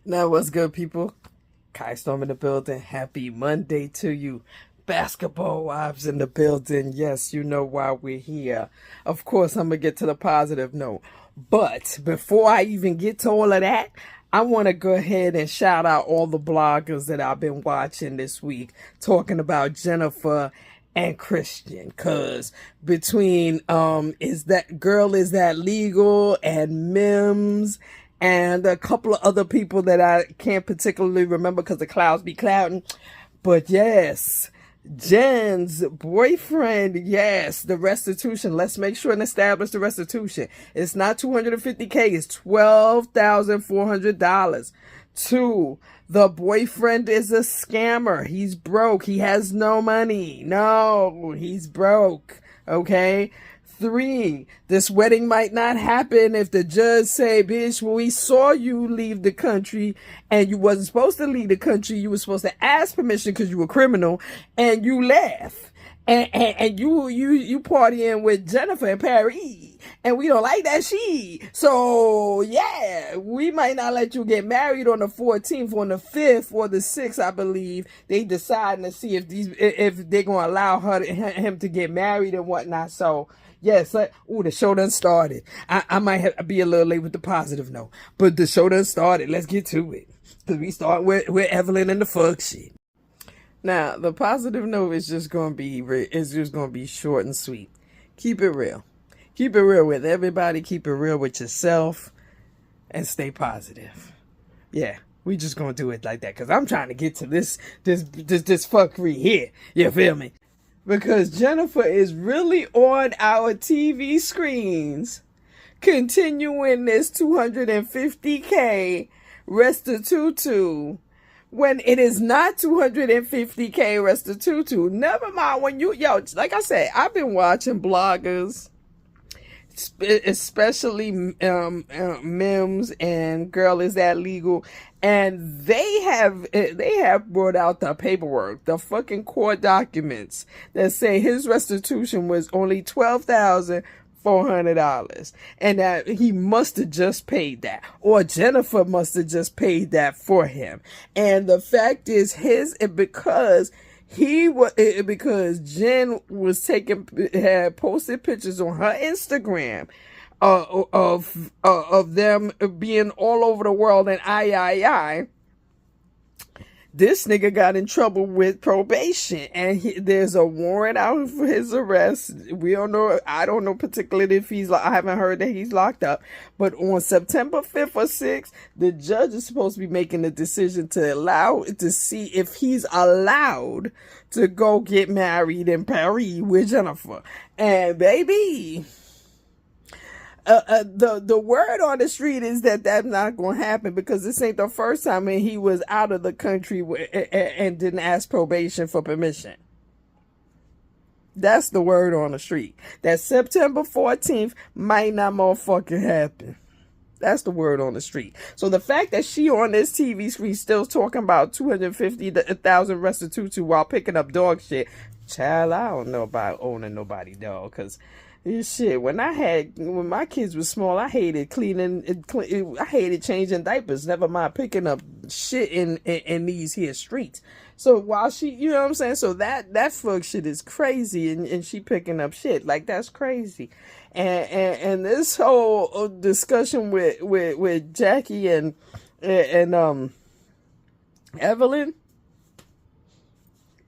Now, what's good, people? Kai Storm in the building. Happy Monday to you. Basketball wives in the building. Yes, you know why we're here. Of course, I'm going to get to the positive note. But before I even get to all of that, I want to go ahead and shout out all the bloggers that I've been watching this week talking about Jennifer and Christian, because between is that legal and Mims and a couple of other people that I can't particularly remember because the clouds be clouding. But yes, Jen's boyfriend, yes, the restitution. Let's make sure and establish the restitution. It's not $250K, it's $12,400. Two, the boyfriend is a scammer. He's broke. He has no money. No, he's broke. Okay. Three, this wedding might not happen if the judge say, bitch, when we saw you leave the country and you wasn't supposed to leave the country, you were supposed to ask permission because you were criminal, and you left. And you partying with Jennifer in Paris, and we don't like that she. So yeah, we might not let you get married on the 14th, on the 5th or the 6th, I believe. They deciding to see if they're gonna allow him to get married and whatnot. So yes, the show done started. I might be a little late with the positive note, but the show done started. Let's get to it, because we start with Evelyn and the fuck shit. Now, the positive note is just going to be short and sweet. Keep it real. Keep it real with everybody. Keep it real with yourself, and stay positive. Yeah, we just going to do it like that, because I'm trying to get to this fuckery here. You feel me? Because Jennifer is really on our TV screens, continuing this $250K restitution, when it is not $250K restitution. Never mind when like I said, I've been watching bloggers, especially Mims and Girl Is That Legal, and they have brought out the paperwork, the fucking court documents that say his restitution was only $12,400, and that he must have just paid that, or Jennifer must have just paid that for him. And the fact is, because Jen had posted pictures on her Instagram of them being all over the world, and this nigga got in trouble with probation, and there's a warrant out for his arrest. We don't know. I don't know particularly if I haven't heard that he's locked up. But on September 5th or 6th, the judge is supposed to be making a decision to see if he's allowed to go get married in Paris with Jennifer. And baby, the word on the street is that that's not going to happen, because this ain't the first time he was out of the country and didn't ask probation for permission. That's the word on the street. That September 14th might not motherfucking happen. That's the word on the street. So the fact that she on this TV screen still talking about $250,000 restitution while picking up dog shit, child, I don't know about owning nobody dog, because shit, when my kids were small, I hated I hated changing diapers, never mind picking up shit in these here streets. So while she, you know what I'm saying? So that fuck shit is crazy, and she picking up shit, like, that's crazy. And this whole discussion with Jackie and Evelyn,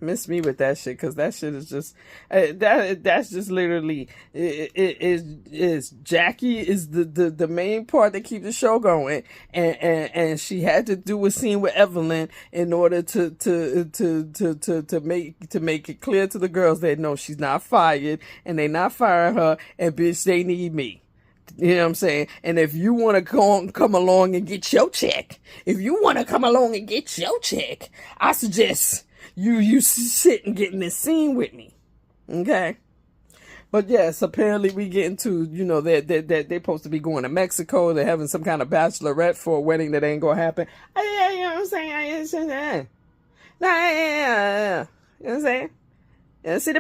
miss me with that shit, because that shit is just that's just literally is Jackie is the main part that keeps the show going, and she had to do a scene with Evelyn in order to make it clear to the girls that no, she's not fired, and they not firing her, and bitch, they need me. You know what I'm saying? And if you want to come along and get your check, I suggest you sit and get in this scene with me. Okay? But yes, apparently we get into, that they're supposed to be going to Mexico. They're having some kind of bachelorette for a wedding that ain't gonna happen. Yeah, you know what I'm saying? I ain't saying that. Yeah. You know what I'm saying? Missy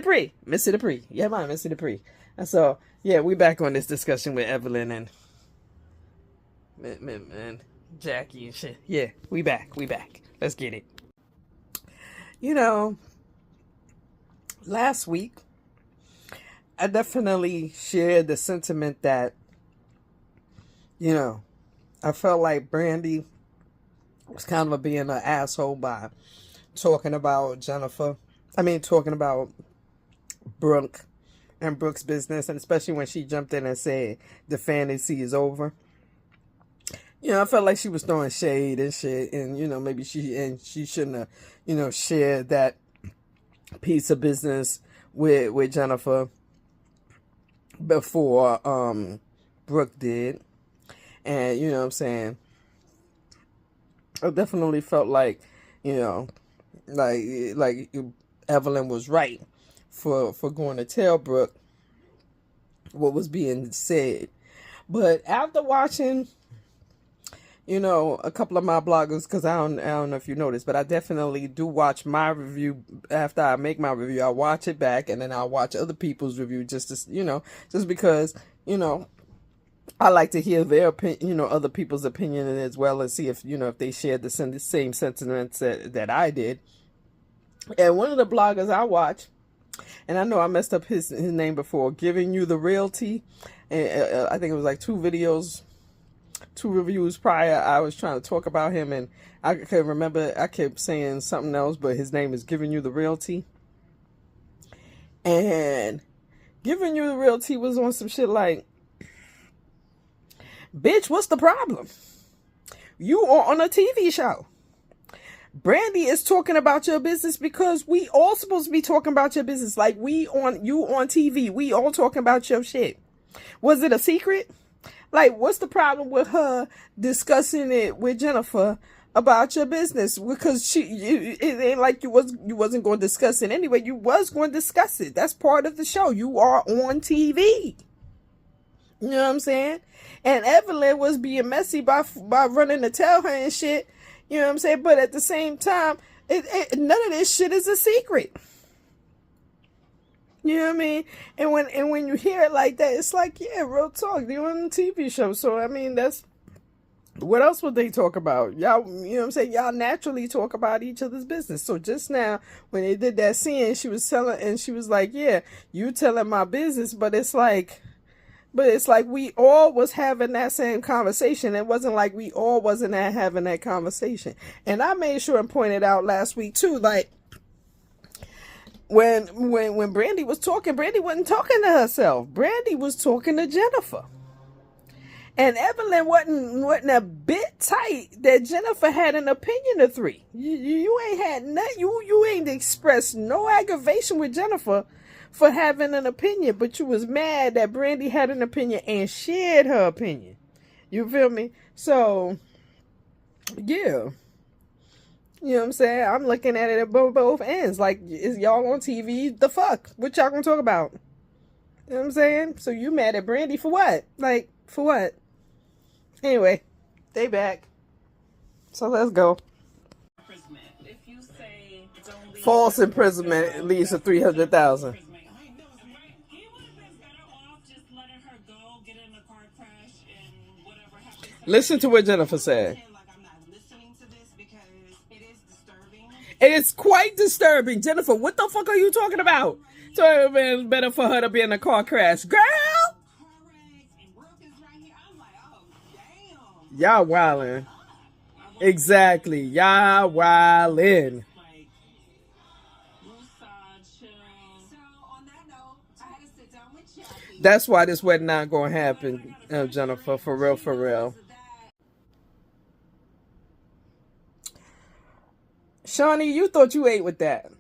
Dupree. Yeah, man, Missy Dupree. And so, yeah, we back on this discussion with Evelyn and Jackie and shit. Yeah, we back. Let's get it. You know, last week, I definitely shared the sentiment that, I felt like Brandy was kind of being an asshole by talking about talking about Brooke and Brooke's business, and especially when she jumped in and said the fantasy is over. I felt like she was throwing shade and shit, and maybe she shouldn't have, shared that piece of business with Jennifer before Brooke did. And you know what I'm saying, I definitely felt like, like Evelyn was right for going to tell Brooke what was being said. But after watching, a couple of my bloggers, because I don't know if you noticed, but I definitely do watch my review. After I make my review, I watch it back, and then I'll watch other people's review just to, just because, I like to hear their opinion, other people's opinion as well, and see if, if they shared the same sentiments that I did. And one of the bloggers I watch, and I know I messed up his name before, Giving You the Realty, and I think it was like two reviews prior, I was trying to talk about him, and I could remember I kept saying something else, but his name is Giving You the Realty. And Giving You the Realty was on some shit like, bitch, what's the problem? You are on a TV show. Brandy is talking about your business because we all supposed to be talking about your business. Like you on TV. We all talking about your shit. Was it a secret? Like, what's the problem with her discussing it with Jennifer about your business? Because it ain't like you wasn't going to discuss it anyway. You was going to discuss it. That's part of the show. You are on TV. You know what I'm saying? And Evelyn was being messy by running to tell her and shit. You know what I'm saying? But at the same time, none of this shit is a secret. You know what I mean? And when you hear it like that, it's like, yeah, real talk. They're on a TV show. So, I mean, that's... What else would they talk about? Y'all, you know what I'm saying? Y'all naturally talk about each other's business. So just now, when they did that scene, she was like, yeah, you telling my business, but it's like we all was having that same conversation. It wasn't like we all wasn't having that conversation. And I made sure and pointed out last week too, like when Brandy was talking, Brandy wasn't talking to herself. Brandy was talking to Jennifer. And Evelyn wasn't a bit tight that Jennifer had an opinion of 3. You ain't had nothing. You ain't expressed no aggravation with Jennifer for having an opinion, but you was mad that Brandy had an opinion and shared her opinion. You feel me? So, yeah. You know what I'm saying? I'm looking at it at both ends. Like, is y'all on TV? The fuck? What y'all gonna talk about? You know what I'm saying? So you mad at Brandy for what? Like, for what? Anyway, they back. So let's go. If you say false imprisonment leads to $300,000. Listen to what Jennifer said. It is quite disturbing. Jennifer, what the fuck are you talking about? So it would have been better for her to be in a car crash. Girl! Y'all wildin'. Exactly. Y'all wildin'. That's why this wedding not gonna happen, Jennifer. For real, for real. Shawnee, you thought you ate with that.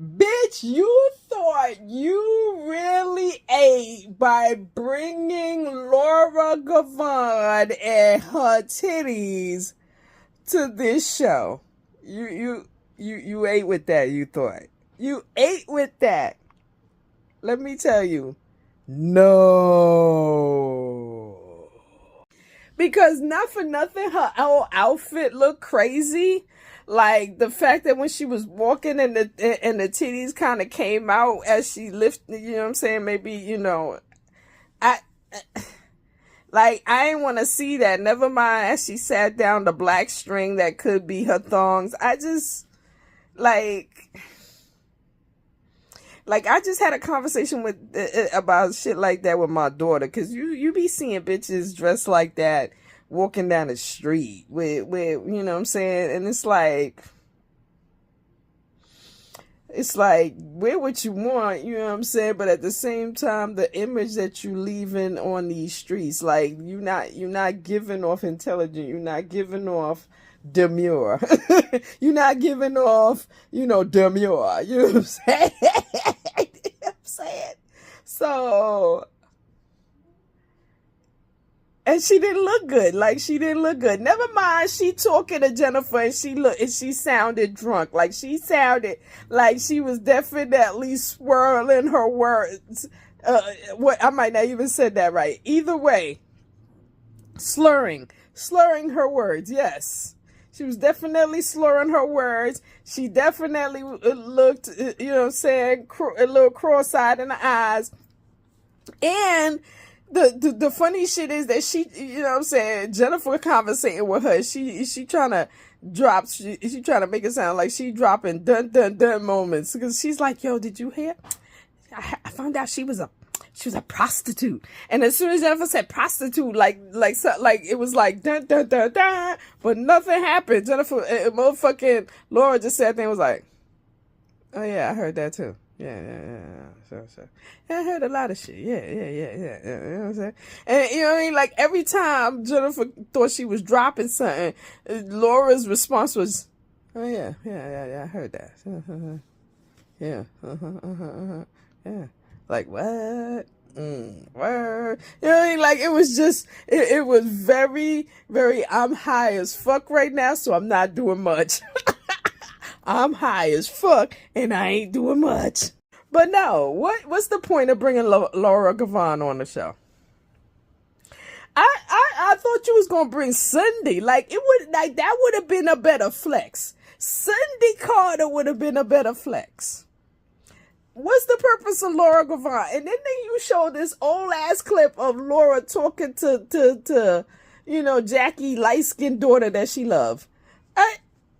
Bitch, you thought you really ate by bringing Laura Gavon and her titties to this show. You ate with that, you thought. You ate with that. Let me tell you, no. Because not for nothing, her whole outfit looked crazy. Like the fact that when she was walking and the titties kind of came out as she lifted, you know what I'm saying? Maybe, Like, I ain't want to see that. Never mind, as she sat down the black string that could be her thongs. I just, I just had a conversation with about shit like that with my daughter, because you be seeing bitches dressed like that walking down the street with you know what I'm saying, and it's like wear what you want, you know what I'm saying, but at the same time, the image that you leaving on these streets, like, you're not giving off intelligent, you're not giving off demure. You're not giving off, demure. You know what I'm saying? You know what I'm saying? So, and she didn't look good. Like, she didn't look good. Never mind, she talking to Jennifer and she sounded drunk. Like, she sounded like she was definitely swirling her words. What I might not even said that right. Either way, slurring her words. Yes. She was definitely slurring her words. She definitely looked, you know what I'm saying, a little cross-eyed in the eyes. And the funny shit is that she, you know what I'm saying, Jennifer conversating with her, she trying to drop, she trying to make it sound like she dropping dun dun dun moments. Because she's like, yo, did you hear? I found out she was a prostitute. And as soon as Jennifer said prostitute, like it was like dun dun dun dun, but nothing happened. Jennifer, motherfucking Laura just sat there and was like, oh yeah, I heard that too. Yeah. So. Yeah, I heard a lot of shit. Yeah. You know what I'm saying? And you know what I mean? Like, every time Jennifer thought she was dropping something, Laura's response was, oh yeah, I heard that. Yeah. Yeah. Like, what? Word. You know what I mean? Like, it was just, it was very, very, I'm high as fuck right now, so I'm not doing much. I'm high as fuck, and I ain't doing much. But no, what's the point of bringing Laura Gavon on the show? I thought you was gonna bring Cindy. Like, that would have been a better flex. Cindy Carter would have been a better flex. What's the purpose of Laura Gavon? And then you show this old ass clip of Laura talking to Jackie, light-skinned daughter that she loved.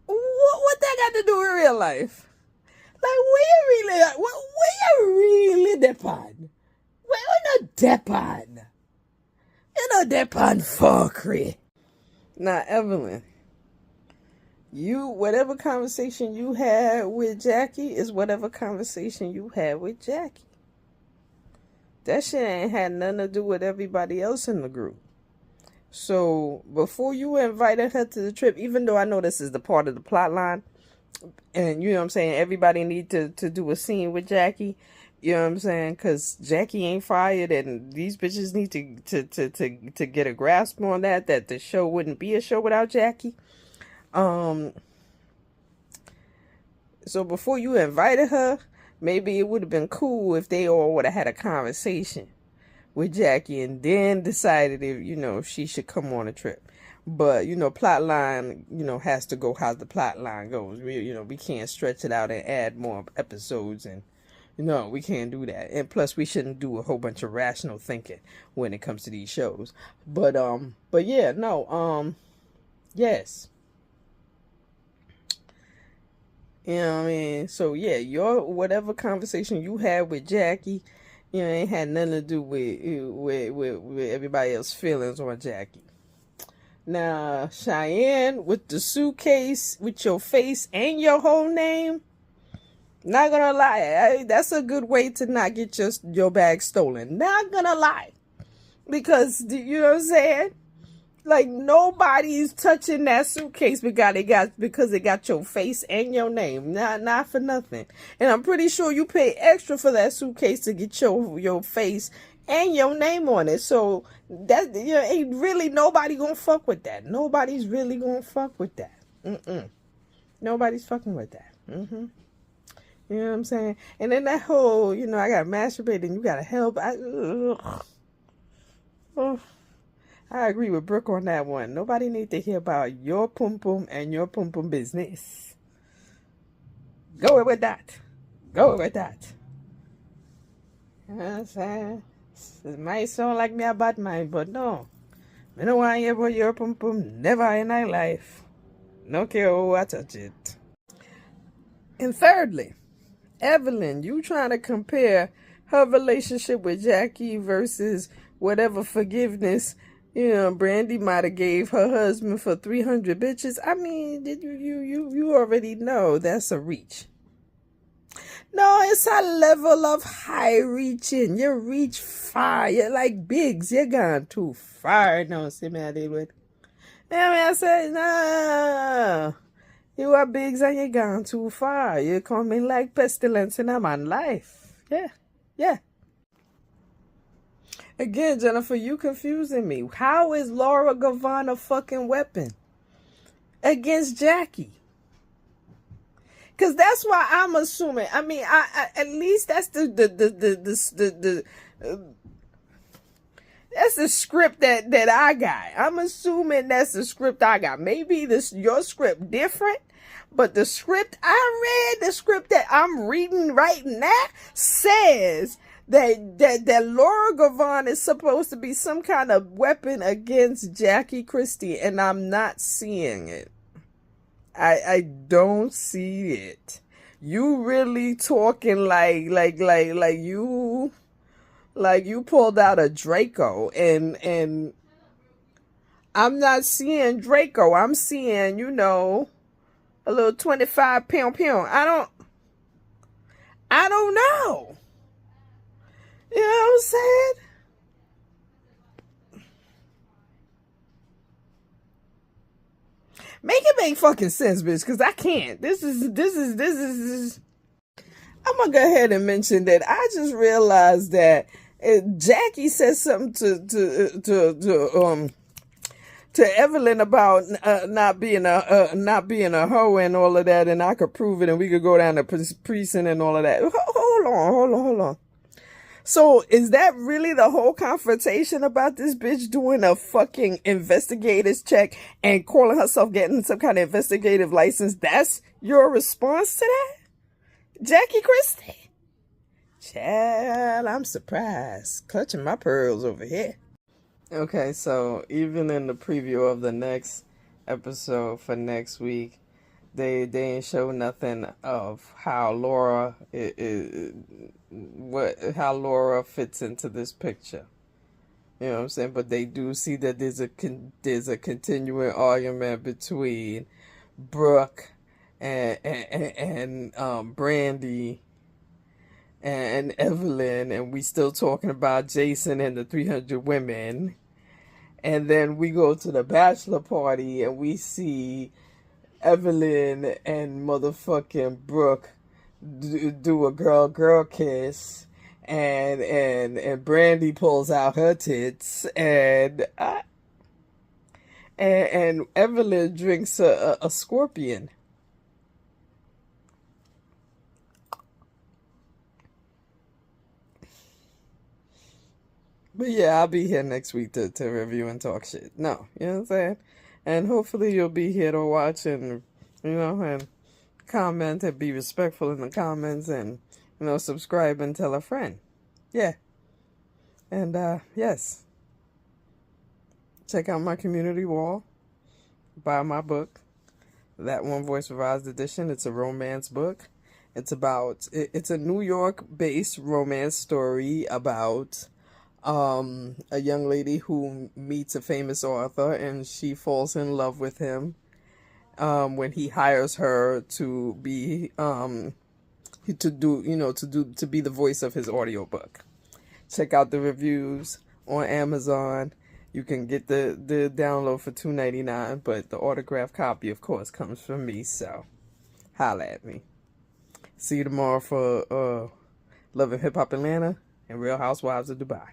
What that got to do with real life? Like, where you really depend? We're not depend. You're not depend fuckery. Now, Evelyn, whatever conversation you had with Jackie is whatever conversation you had with Jackie. That shit ain't had nothing to do with everybody else in the group. So, before you invited her to the trip, even though I know this is the part of the plot line, and you know what I'm saying, everybody need to do a scene with Jackie, you know what I'm saying, because Jackie ain't fired, and these bitches need to get a grasp on that the show wouldn't be a show without Jackie. So before you invited her, maybe it would have been cool if they all would have had a conversation with Jackie and then decided if she should come on a trip. But plot line has to go how the plot line goes. We can't stretch it out and add more episodes, and we can't do that. And plus, we shouldn't do a whole bunch of rational thinking when it comes to these shows. But yeah, no, yes. You know what I mean? So yeah, your whatever conversation you had with Jackie, ain't had nothing to do with everybody else's feelings on Jackie. Now, Cheyenne, with the suitcase with your face and your whole name, not gonna lie, that's a good way to not get your bag stolen. Not gonna lie, because you know what I'm saying. Like, nobody's touching that suitcase because it got your face and your name. Not for nothing. And I'm pretty sure you pay extra for that suitcase to get your face and your name on it. So that ain't really nobody gonna fuck with that. Nobody's really gonna fuck with that. Nobody's fucking with that. You know what I'm saying? And then that whole, I gotta masturbate and you gotta help. I agree with Brooke on that one. Nobody needs to hear about your pum pum and your pum pum business. Go with that. You know what I'm saying? It might sound like me about mine, but no. Me no want hear about your pum pum. Never in my life. No care who I touch it. And thirdly, Evelyn, you trying to compare her relationship with Jackie versus whatever forgiveness, Brandy might have gave her husband for 300 bitches. I mean, you already know that's a reach. No, it's a level of high reaching. You reach far. You're like Biggs. You're gone too far. No, see me, I did with. I said, no. You are Biggs and you're gone too far. You're coming like pestilence in a man's life. Yeah. Again, Jennifer, you confusing me. How is Laura Gavon a fucking weapon against Jackie? Because that's why I'm assuming. I mean, I at least that's that's the script that I got. I'm assuming that's the script I got. Maybe your script different, but the script I read, the script that I'm reading right now, says that Laura Gavon is supposed to be some kind of weapon against Jackie Christie, and I'm not seeing it. I don't see it. You really talking like you pulled out a Draco, and I'm not seeing Draco. I'm seeing, a little 25 pound. I don't know. You know what I'm saying? Make it make fucking sense, bitch, because I can't. This is. I'm gonna go ahead and mention that I just realized that Jackie said something to Evelyn about not being a hoe and all of that, and I could prove it, and we could go down to precinct and all of that. Hold on. So is that really the whole confrontation about this bitch doing a fucking investigator's check and calling herself getting some kind of investigative license? That's your response to that? Jackie Christie? Child, I'm surprised. Clutching my pearls over here. Okay, so even in the preview of the next episode for next week, they ain't show nothing of how Laura how Laura fits into this picture. You know what I'm saying? But they do see that there's a continuing argument between Brooke and Brandy and Evelyn, and we still talking about Jason and the 300 women. And then we go to the bachelor party and we see Evelyn and motherfucking Brooke do a girl kiss, and Brandy pulls out her tits, and Evelyn drinks a scorpion. But yeah, I'll be here next week to review and talk shit. No, you know what I'm saying? And hopefully you'll be here to watch and, and comment and be respectful in the comments and, subscribe and tell a friend. Yeah. And, yes. Check out my community wall. Buy my book. That One Voice Revised Edition. It's a romance book. It's a New York-based romance story about a young lady who meets a famous author and she falls in love with him when he hires her to be to be the voice of his audiobook. Check out the reviews on Amazon. You can get the download for $2.99, but the autographed copy, of course, comes from me, so holla at me. See you tomorrow for Love and Hip Hop Atlanta and Real Housewives of Dubai.